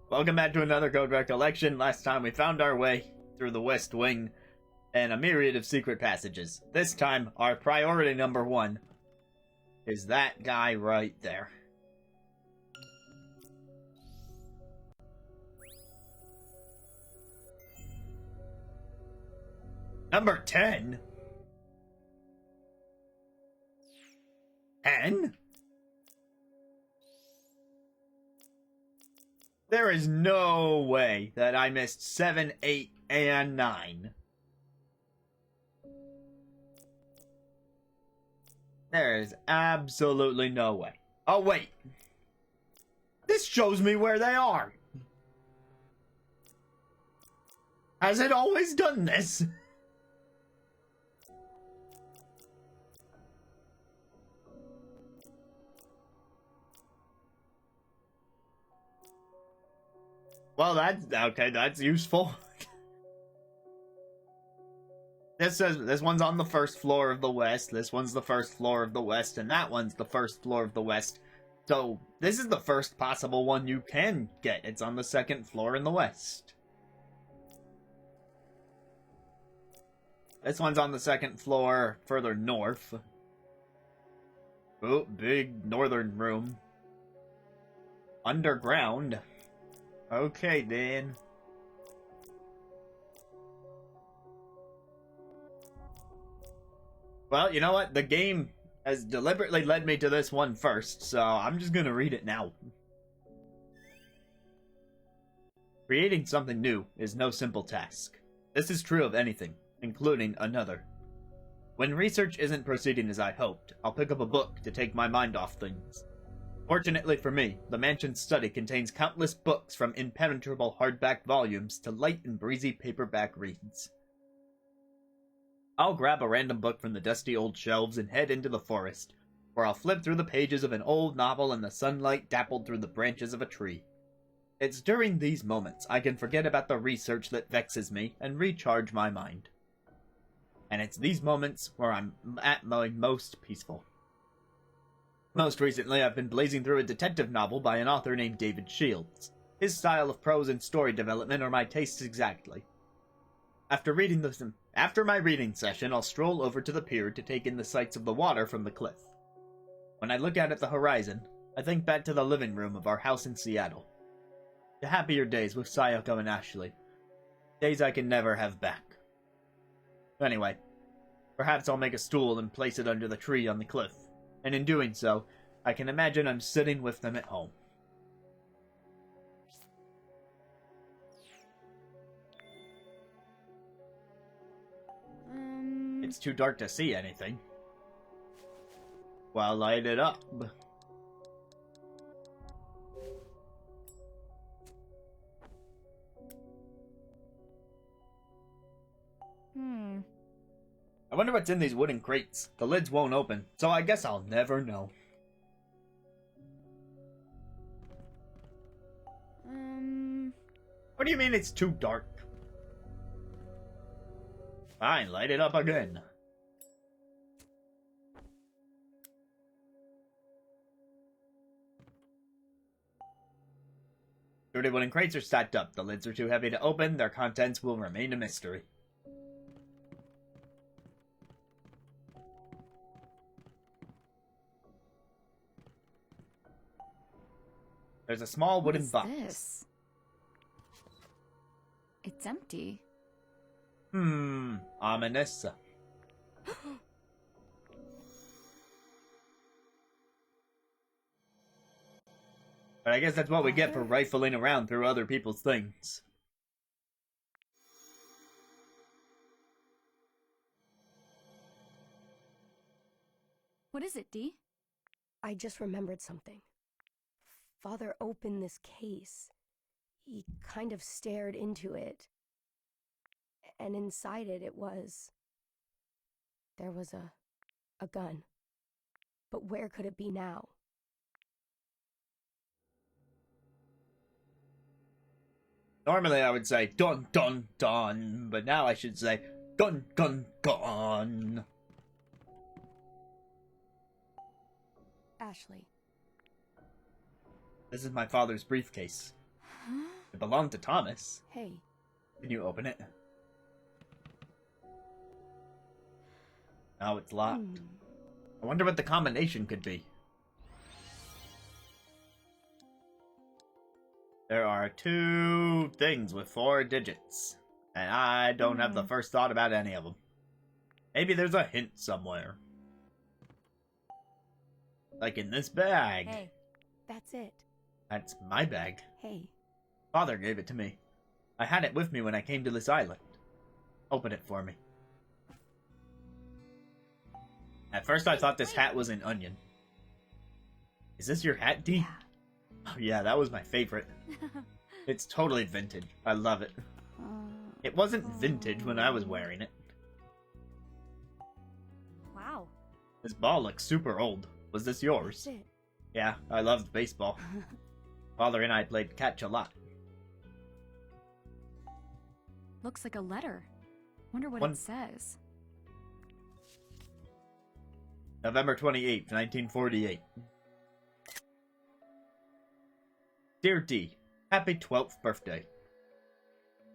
Welcome back to another Code Recollection. Last time we found our way through the West Wing and a myriad of secret passages. This time, our priority number one is that guy right there. Number 10? 10? There is no way that I missed 7, 8, and 9. There is absolutely no way. Oh, wait. This shows me where they are. Has it always done this? Well, that's okay. That's useful. This says this one's on the first floor of the west. This one's the first floor of the west, and that one's the first floor of the west. So this is the first possible one you can get. It's on the second floor in the west. This one's on the second floor, further north. Oh, big northern room. Underground. Okay, then. Well, you know what? The game has deliberately led me to this one first, so I'm just gonna read it now. Creating something new is no simple task. This is true of anything, including another. When research isn't proceeding as I hoped, I'll pick up a book to take my mind off things. Fortunately for me, the mansion's study contains countless books from impenetrable hardback volumes to light and breezy paperback reads. I'll grab a random book from the dusty old shelves and head into the forest, where I'll flip through the pages of an old novel in the sunlight dappled through the branches of a tree. It's during these moments I can forget about the research that vexes me and recharge my mind. And it's these moments where I'm at my most peaceful. Most recently, I've been blazing through a detective novel by an author named David Shields. His style of prose and story development are my tastes exactly. After my reading session, I'll stroll over to the pier to take in the sights of the water from the cliff. When I look out at the horizon, I think back to the living room of our house in Seattle. To happier days with Sayoko and Ashley. Days I can never have back. Anyway, perhaps I'll make a stool and place it under the tree on the cliff. And in doing so, I can imagine I'm sitting with them at home. It's too dark to see anything. Well, light it up. I wonder what's in these wooden crates. The lids won't open, so I guess I'll never know. What do you mean it's too dark? Fine, light it up again. Dirty wooden crates are stacked up. The lids are too heavy to open. Their contents will remain a mystery. There's a small wooden box. What is this? It's empty. Ominous. But I guess that's what we get for rifling around through other people's things. What is it, Dee? I just remembered something. Father opened this case. He kind of stared into it. And inside it, there was a gun. But where could it be now? Normally I would say dun dun dun, but now I should say gun gun gun. Ashley. This is my father's briefcase. Huh? It belonged to Thomas. Hey. Can you open it? No, it's locked. I wonder what the combination could be. There are 2 things with 4 digits, and I don't have the first thought about any of them. Maybe there's a hint somewhere. Like in this bag. Hey. That's it. That's my bag. Hey. Father gave it to me. I had it with me when I came to this island. Open it for me. At first I thought this hat was an onion. Is this your hat, Dee? Yeah. Oh yeah, that was my favorite. It's totally vintage. I love it. It wasn't vintage when I was wearing it. Wow. This ball looks super old. Was this yours? That's it. Yeah, I loved baseball. Father and I played catch a lot. Looks like a letter. Wonder what One- it says. November 28th, 1948. Dear Dee, happy 12th birthday.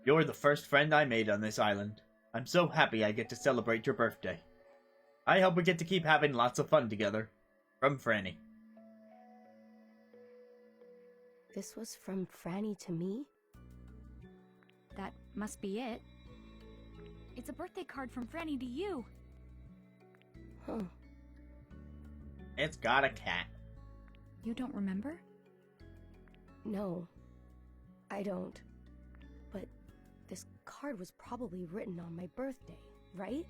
You're the first friend I made on this island. I'm so happy I get to celebrate your birthday. I hope we get to keep having lots of fun together. From Franny. This was from Franny to me? That must be it. It's a birthday card from Franny to you. Huh. It's got a cat. You don't remember? No. I don't. But this card was probably written on my birthday, right?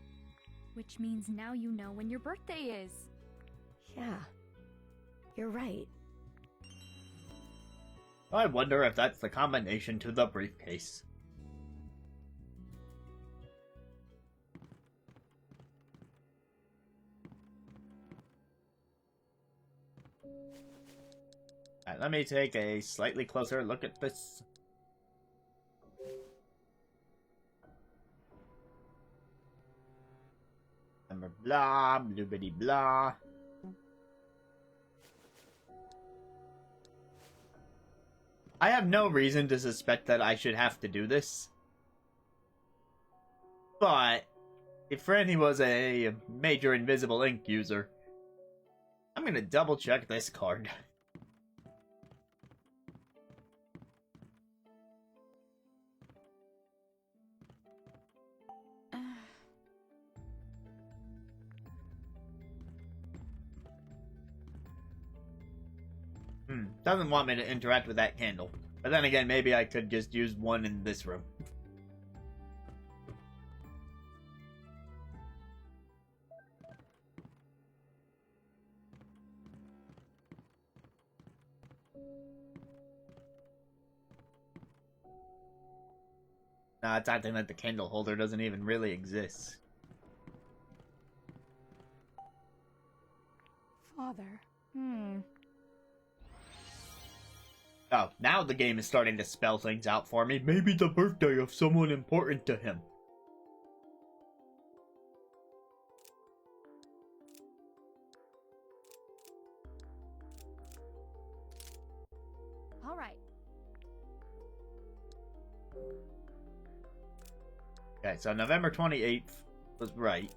Which means now you know when your birthday is. Yeah. You're right. I wonder if that's the combination to the briefcase. Alright, let me take a slightly closer look at this. Number blah, bloobity blah. I have no reason to suspect that I should have to do this. But if Franny was a major invisible ink user, I'm gonna double check this card. Doesn't want me to interact with that candle. But then again, maybe I could just use one in this room. Nah, it's acting like the candle holder doesn't even really exist. Father. Oh, now the game is starting to spell things out for me. Maybe the birthday of someone important to him. All right. Okay, so November 28th was right.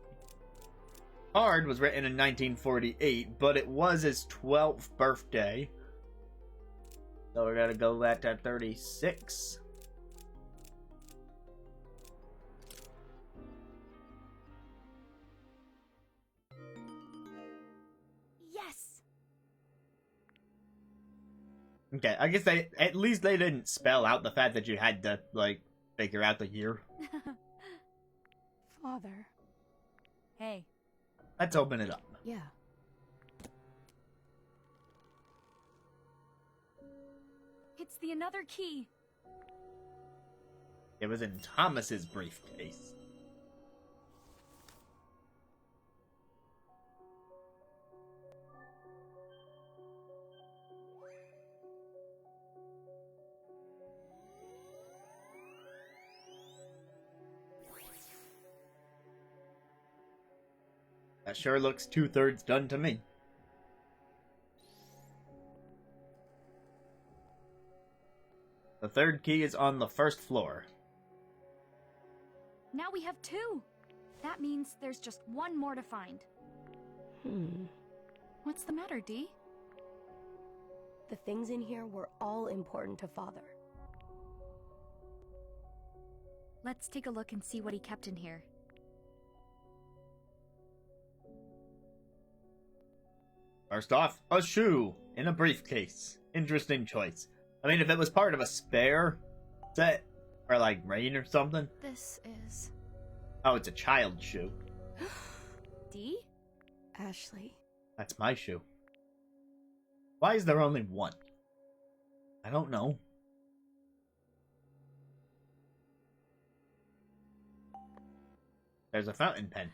Card was written in 1948, but it was his 12th birthday. So we're gonna go back to 36. Yes. Okay, I guess at least they didn't spell out the fact that you had to, like, figure out the year. Father. Hey. Let's open it up. Yeah. It's the another key. It was in Thomas's briefcase. That sure looks 2/3 done to me. The third key is on the first floor. Now we have 2. That means there's just 1 more to find. What's the matter, Dee? The things in here were all important to Father. Let's take a look and see what he kept in here. First off, a shoe in a briefcase. Interesting choice. I mean, if it was part of a spare set, or like rain or something. This is... Oh, it's a child's shoe. Dee? Ashley. That's my shoe. Why is there only 1? I don't know. There's a fountain pen.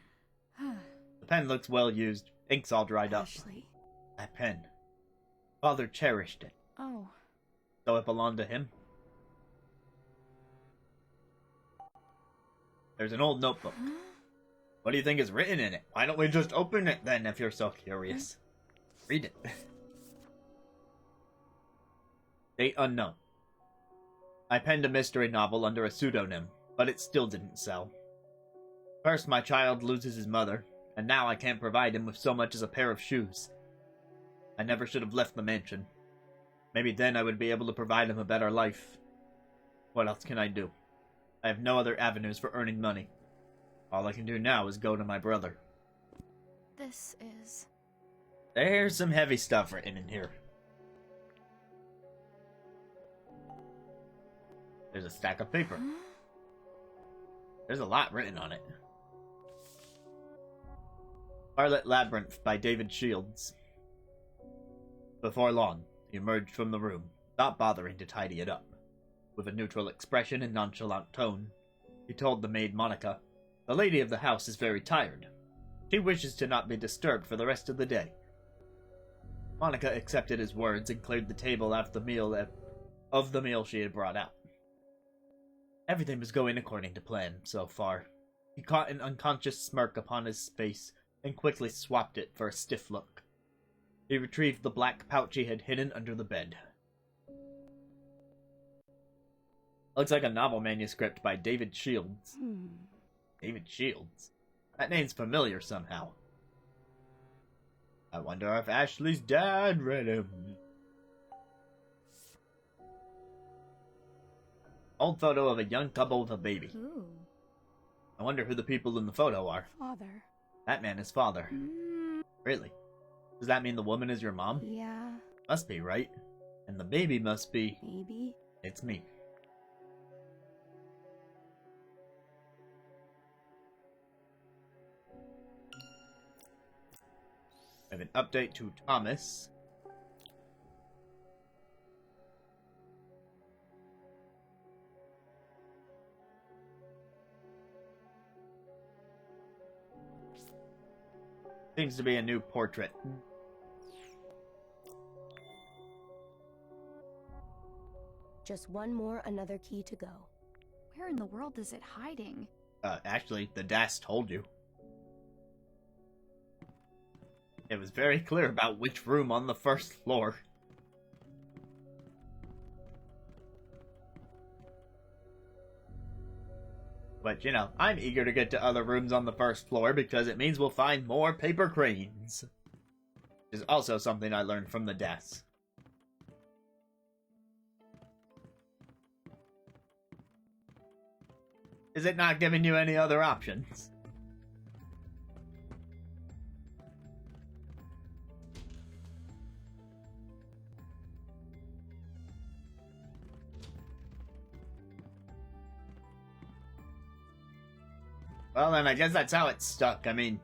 The pen looks well used. Ink's all dried up. Ashley. That pen. Father cherished it. Oh. So it belonged to him. There's an old notebook. What do you think is written in it? Why don't we just open it then if you're so curious? Read it. Date unknown. I penned a mystery novel under a pseudonym, but it still didn't sell. First, my child loses his mother, and now I can't provide him with so much as a pair of shoes. I never should have left the mansion. Maybe then I would be able to provide him a better life. What else can I do? I have no other avenues for earning money. All I can do now is go to my brother. This is... There's some heavy stuff written in here. There's a stack of paper. There's a lot written on it. Scarlet Labyrinth by David Shields. Before long, he emerged from the room, not bothering to tidy it up. With a neutral expression and nonchalant tone, he told the maid Monica, "The lady of the house is very tired. She wishes to not be disturbed for the rest of the day." Monica accepted his words and cleared the table after the meal she had brought out. Everything was going according to plan, so far. He caught an unconscious smirk upon his face and quickly swapped it for a stiff look. He retrieved the black pouch he had hidden under the bed. Looks like a novel manuscript by David Shields. David Shields? That name's familiar somehow. I wonder if Ashley's dad read him. Old photo of a young couple with a baby. Ooh. I wonder who the people in the photo are. Father. That man is father. Really? Does that mean the woman is your mom? Yeah. Must be, right? And the baby must be... Maybe. It's me. I have an update to Thomas. Seems to be a new portrait. Just one more, another key to go. Where in the world is it hiding? Actually, the DAS told you. It was very clear about which room on the first floor. But, you know, I'm eager to get to other rooms on the first floor because it means we'll find more paper cranes. Which is also something I learned from the DAS. Is it not giving you any other options? Well, then I guess that's how it's stuck. I mean,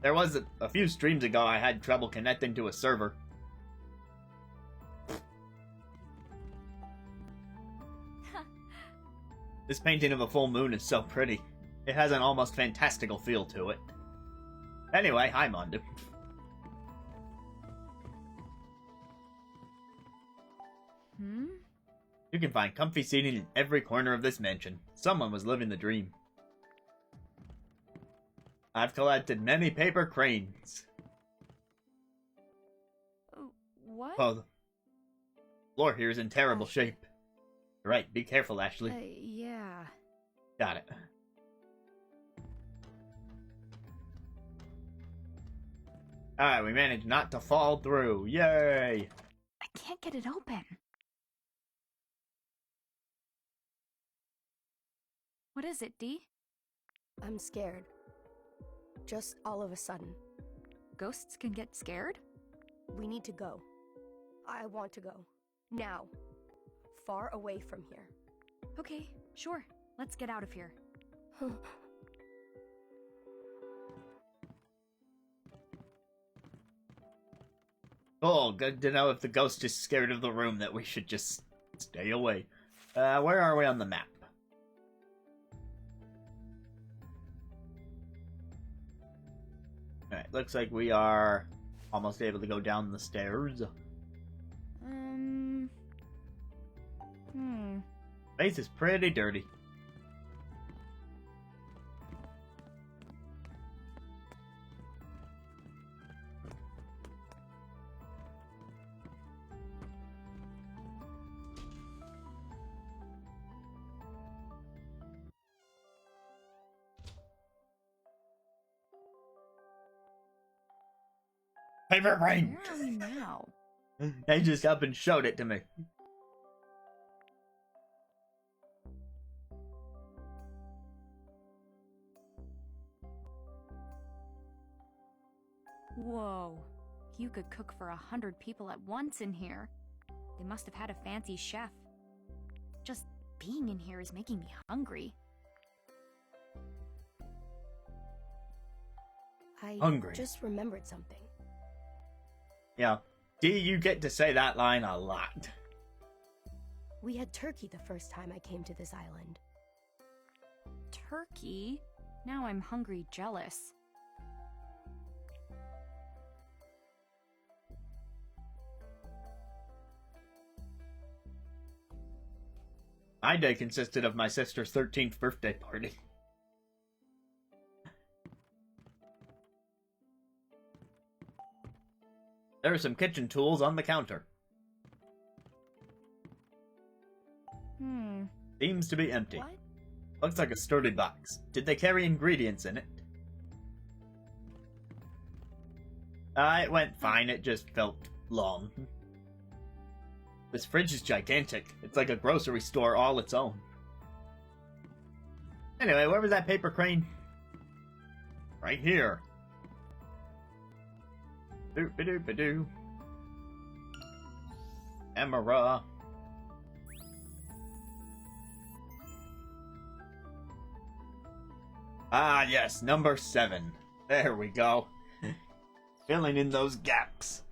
there was a few streams ago I had trouble connecting to a server. This painting of a full moon is so pretty. It has an almost fantastical feel to it. Anyway, hi Mondu. You can find comfy seating in every corner of this mansion. Someone was living the dream. I've collected many paper cranes. What? Oh, the floor here is in terrible shape. Right, be careful, Ashley. Yeah. Got it. Alright, we managed not to fall through. Yay! I can't get it open. What is it, Dee? I'm scared. Just all of a sudden. Ghosts can get scared? We need to go. I want to go. Now. Far away from here. Okay, sure. Let's get out of here. Oh, good to know if the ghost is scared of the room that we should just stay away. Where are we on the map? Alright, looks like we are almost able to go down the stairs. Place is pretty dirty. Favorite brain! Where are we now? They just up and showed it to me. Whoa. You could cook for 100 people at once in here. They must have had a fancy chef. Just being in here is making me hungry. I Hungry. just remembered something. Yeah. Dee, you get to say that line a lot. We had turkey the first time I came to this island. Turkey? Now I'm hungry jealous. My day consisted of my sister's 13th birthday party. There are some kitchen tools on the counter. Seems to be empty. What? Looks like a sturdy box. Did they carry ingredients in it? It went fine, it just felt long. This fridge is gigantic. It's like a grocery store all its own. Anyway, where was that paper crane? Right here. Doop-a-doop-a-doo. Camera. Ah, yes, number 7. There we go. Filling in those gaps.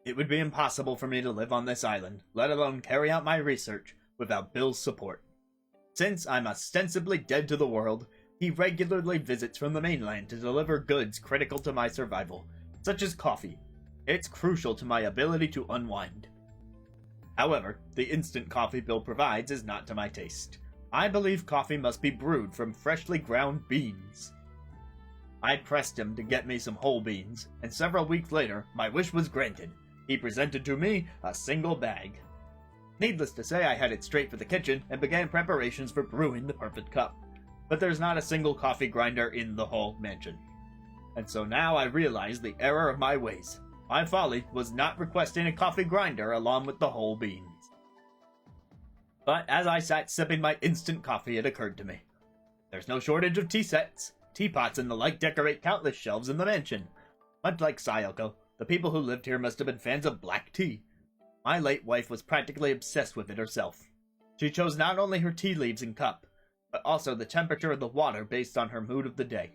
It would be impossible for me to live on this island, let alone carry out my research, without Bill's support. Since I'm ostensibly dead to the world, he regularly visits from the mainland to deliver goods critical to my survival, such as coffee. It's crucial to my ability to unwind. However, the instant coffee Bill provides is not to my taste. I believe coffee must be brewed from freshly ground beans. I pressed him to get me some whole beans, and several weeks later, my wish was granted. He presented to me a single bag. Needless to say, I headed straight for the kitchen and began preparations for brewing the perfect cup. But there's not a single coffee grinder in the whole mansion. And so now I realize the error of my ways. My folly was not requesting a coffee grinder along with the whole beans. But as I sat sipping my instant coffee, it occurred to me. There's no shortage of tea sets. Teapots and the like decorate countless shelves in the mansion. Much like Sayoko, the people who lived here must have been fans of black tea. My late wife was practically obsessed with it herself. She chose not only her tea leaves and cup, but also the temperature of the water based on her mood of the day.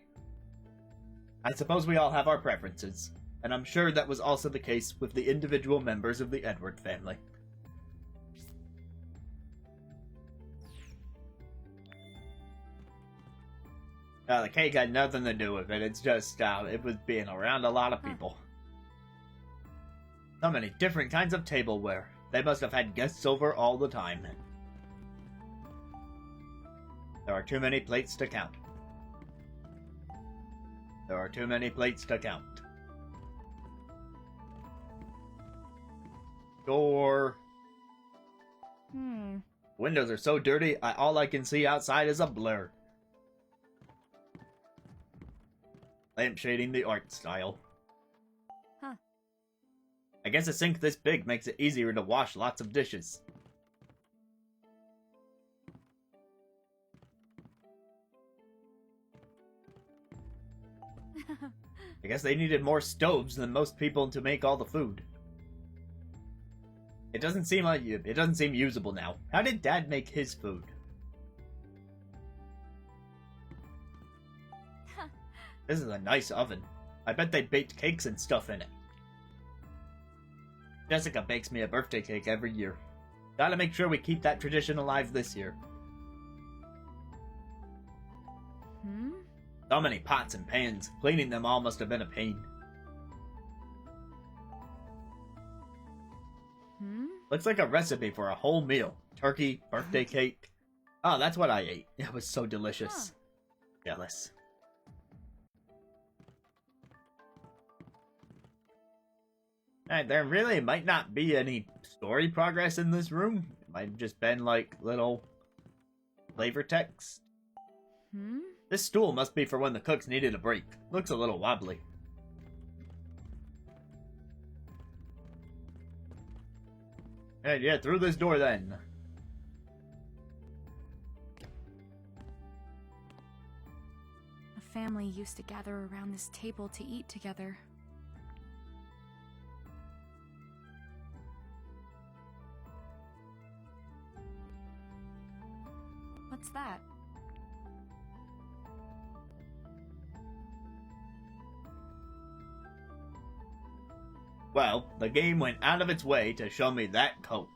I suppose we all have our preferences, and I'm sure that was also the case with the individual members of the Edward family. The cake had nothing to do with it, it's just, it was being around a lot of people. So many different kinds of tableware. They must have had guests over all the time. There are too many plates to count. There are too many plates to count. Door. Windows are so dirty, all I can see outside is a blur. Lamp shading the art style. Huh. I guess a sink this big makes it easier to wash lots of dishes. I guess they needed more stoves than most people to make all the food. It doesn't seem usable now. How did Dad make his food? This is a nice oven. I bet they baked cakes and stuff in it. Jessica bakes me a birthday cake every year. Gotta make sure we keep that tradition alive this year. So many pots and pans. Cleaning them all must have been a pain. Looks like a recipe for a whole meal. Turkey, birthday cake. Oh, that's what I ate. It was so delicious. Jealous. There really might not be any story progress in this room. It might have just been like little flavor text. This stool must be for when the cooks needed a break. Looks a little wobbly. And yeah, through this door then. A family used to gather around this table to eat together. What's that? Well, the game went out of its way to show me that coat,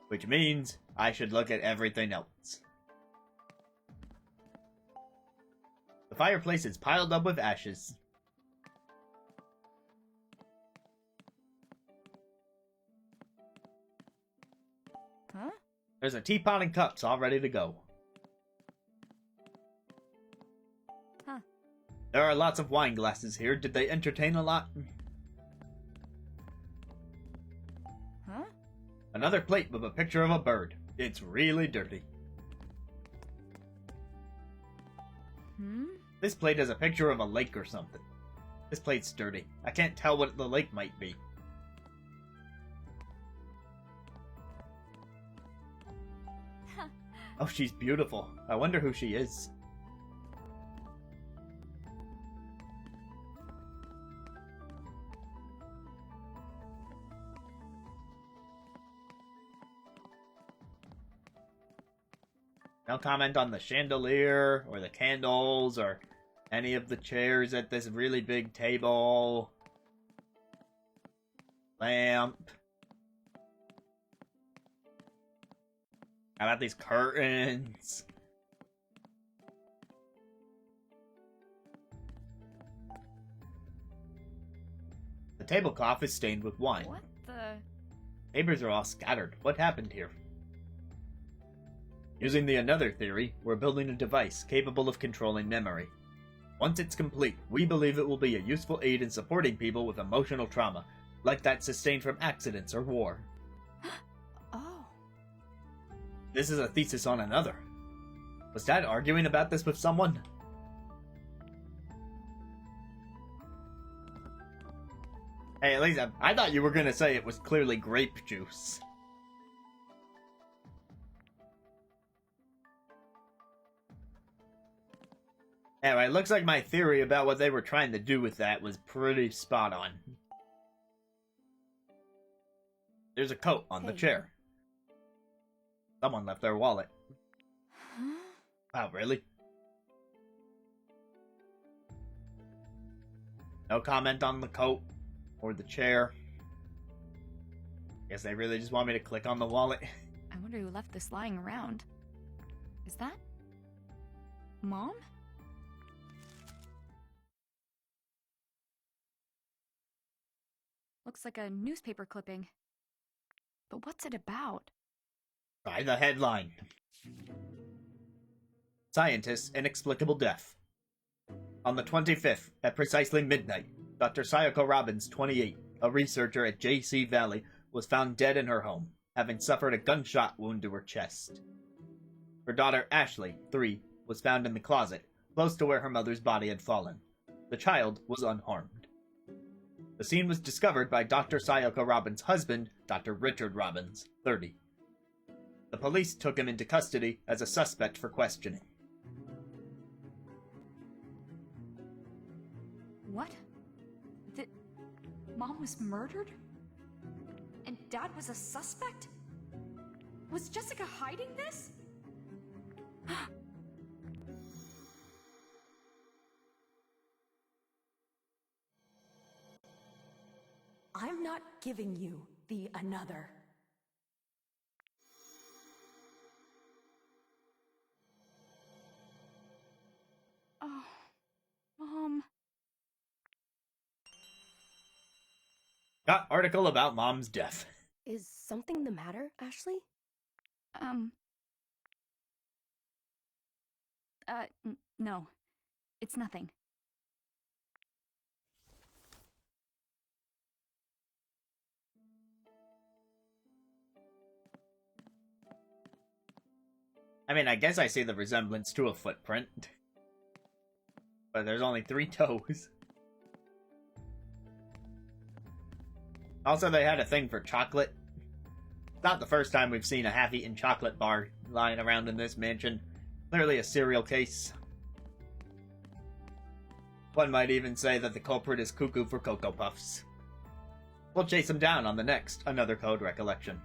which means I should look at everything else. The fireplace is piled up with ashes. Huh? There's a teapot and cups all ready to go. Huh. There are lots of wine glasses here. Did they entertain a lot? Huh? Another plate with a picture of a bird. It's really dirty. This plate has a picture of a lake or something. This plate's dirty. I can't tell what the lake might be. Oh, she's beautiful. I wonder who she is. No comment on the chandelier, or the candles, or any of the chairs at this really big table. Lamp. How about these curtains? The tablecloth is stained with wine. What the? Papers are all scattered. What happened here? Using the another theory, we're building a device capable of controlling memory. Once it's complete, we believe it will be a useful aid in supporting people with emotional trauma, like that sustained from accidents or war. Oh. This is a thesis on another. Was Dad arguing about this with someone? Hey, at least I thought you were gonna say it was clearly grape juice. Anyway, it looks like my theory about what they were trying to do with that was pretty spot on. There's a coat on the chair. Someone left their wallet. Huh? Wow, really? No comment on the coat or the chair. Guess they really just want me to click on the wallet. I wonder who left this lying around. Is that Mom? Looks like a newspaper clipping. But what's it about? Try the headline. Scientists' inexplicable death. On the 25th, at precisely midnight, Dr. Sayako Robbins, 28, a researcher at J.C. Valley, was found dead in her home, having suffered a gunshot wound to her chest. Her daughter Ashley, 3, was found in the closet, close to where her mother's body had fallen. The child was unharmed. The scene was discovered by Dr. Sayako Robbins' husband, Dr. Richard Robbins, 30. The police took him into custody as a suspect for questioning. What? Mom was murdered? And Dad was a suspect? Was Jessica hiding this? I'm not giving you the another. Oh, Mom. Got article about Mom's death. Is something the matter, Ashley? No. It's nothing. I mean, I guess I see the resemblance to a footprint. But there's only 3 toes. Also, they had a thing for chocolate. It's not the first time we've seen a half-eaten chocolate bar lying around in this mansion. Clearly a serial case. One might even say that the culprit is cuckoo for Cocoa Puffs. We'll chase him down on the next Another Code Recollection.